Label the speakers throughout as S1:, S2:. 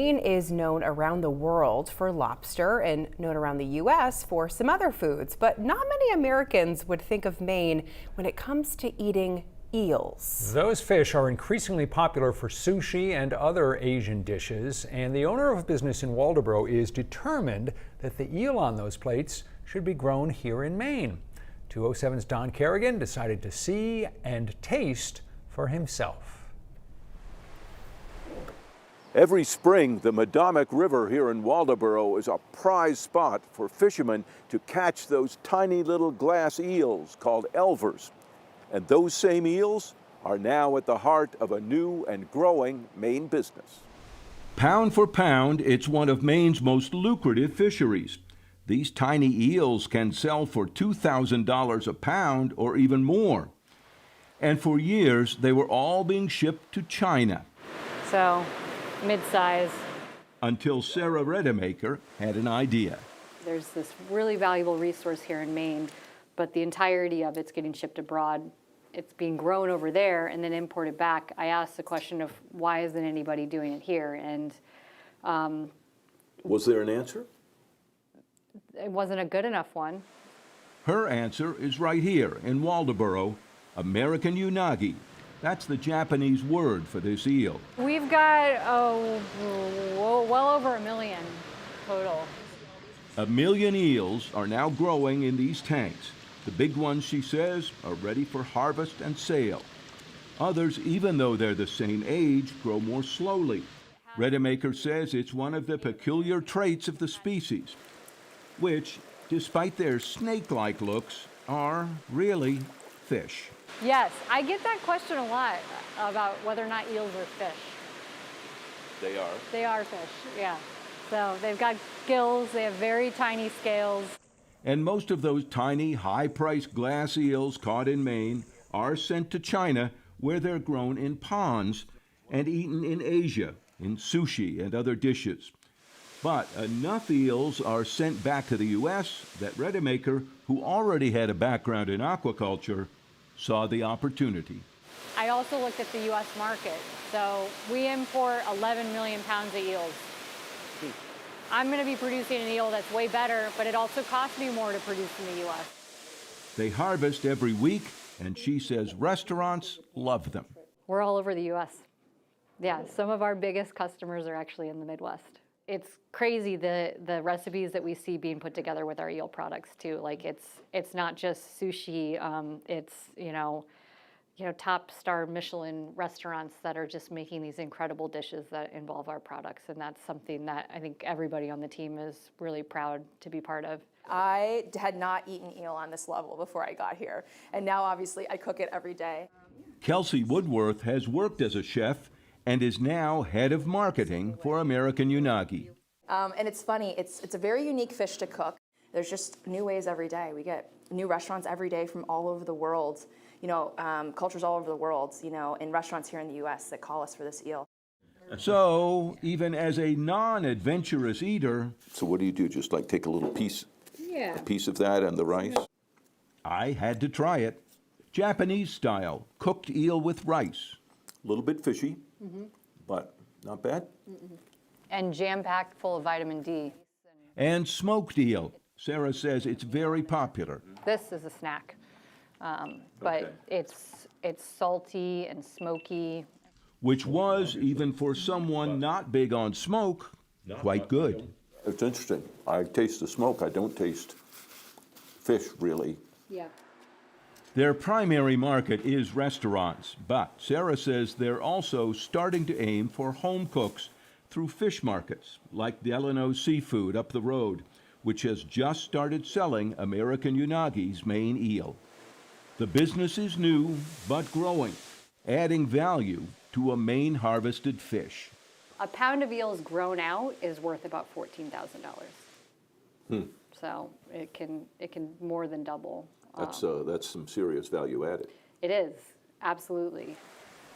S1: Maine is known around the world for lobster and known around the U.S. for some other foods, but not many Americans would think of Maine when it comes to eating eels.
S2: Those fish are increasingly popular for sushi and other Asian dishes, and the owner of a business in Waldoboro is determined that the eel on those plates should be grown here in Maine. 207's Don Kerrigan decided to see and taste for himself.
S3: Every spring, the Madomic River here in Waldoboro is a prize spot for fishermen to catch those tiny little glass eels called lvers. And those same eels are now at the heart of a new and growing Maine business.
S4: Pound for pound, it's one of Maine's most lucrative fisheries. These tiny eels can sell for $2,000 a pound or even more. And for years, they were all being shipped to China.
S5: So, mid-size.
S4: Until Sarah Redemaker had an idea.
S5: There's this really valuable resource here in Maine, but the entirety of it's getting shipped abroad. It's being grown over there and then imported back. I asked the question of why isn't anybody doing it here? And
S3: was there an answer?
S5: It wasn't a good enough one.
S4: Her answer is right here in Waldoboro, American Unagi. That's the Japanese word for this eel.
S5: We've got well over 1 million total.
S4: 1 million eels are now growing in these tanks. The big ones, she says, are ready for harvest and sale. Others, even though they're the same age, grow more slowly. Redemaker says it's one of the peculiar traits of the species, which, despite their snake-like looks, are really fish.
S5: Yes, I get that question a lot about whether or not eels are fish.
S3: They are?
S5: They are fish, yeah. So they've got gills, they have very tiny scales.
S4: And most of those tiny, high-priced glass eels caught in Maine are sent to China, where they're grown in ponds and eaten in Asia, in sushi and other dishes. But enough eels are sent back to the U.S. that Redemaker, who already had a background in aquaculture, saw the opportunity.
S5: I also looked at the U.S. market. So we import 11 million pounds of eels. I'm going to be producing an eel that's way better, but it also costs me more to produce in the U.S.
S4: They harvest every week, and she says restaurants love them.
S5: We're all over the U.S. Yeah, some of our biggest customers are actually in the Midwest. It's crazy the recipes that we see being put together with our eel products too. Like it's not just sushi. It's top star Michelin restaurants that are just making these incredible dishes that involve our products, and that's something that I think everybody on the team is really proud to be part of.
S6: I had not eaten eel on this level before I got here, and now obviously I cook it every day.
S4: Kelsey Woodworth has worked as a chef and is now head of marketing for American Unagi.
S6: And it's funny, it's a very unique fish to cook. There's just new ways every day. We get new restaurants every day from all over the world, cultures all over the world, in restaurants here in the U.S. that call us for this eel.
S4: So, even as a non-adventurous eater...
S3: So what do? Just like take a little piece,
S5: Yeah.
S3: a piece of that and the rice?
S4: I had to try it. Japanese style, cooked eel with rice.
S3: A little bit fishy, but not bad.
S5: And jam-packed full of vitamin D.
S4: And smoked eel. Sarah says it's very popular.
S5: This is a snack, but it's salty and smoky.
S4: Which was, even for someone not big on smoke, quite good.
S3: It's interesting. I taste the smoke. I don't taste fish, really.
S5: Yeah.
S4: Their primary market is restaurants, but Sarah says they're also starting to aim for home cooks through fish markets, like Delano Seafood up the road, which has just started selling American Unagi's Maine eel. The business is new, but growing, adding value to a Maine harvested fish.
S5: A pound of eels grown out is worth about $14,000. So it can more than double.
S3: That's some serious value added.
S5: It is, absolutely.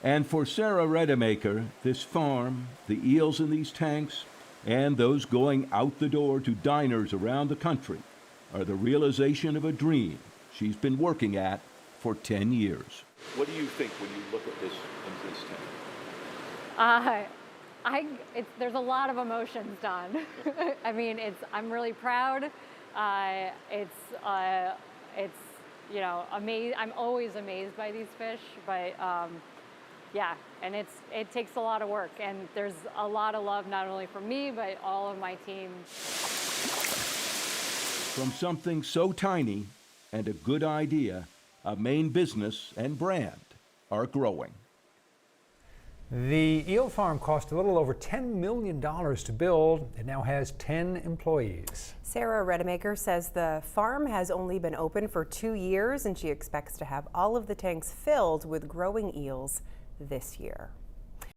S4: And for Sarah Redemaker, this farm, the eels in these tanks, and those going out the door to diners around the country are the realization of a dream she's been working at for 10 years.
S3: What do you think when you look at this into this tank?
S5: There's a lot of emotions, Don. I mean, I'm really proud. It's you know, I'm always amazed by these fish, but yeah, and it takes a lot of work, and there's a lot of love not only from me but all of my team.
S4: From something so tiny and a good idea, a Maine business and brand are growing.
S2: The eel farm cost a little over $10 million to build. It now has 10 employees.
S1: Sarah Redemaker says the farm has only been open for 2 years, and she expects to have all of the tanks filled with growing eels this year.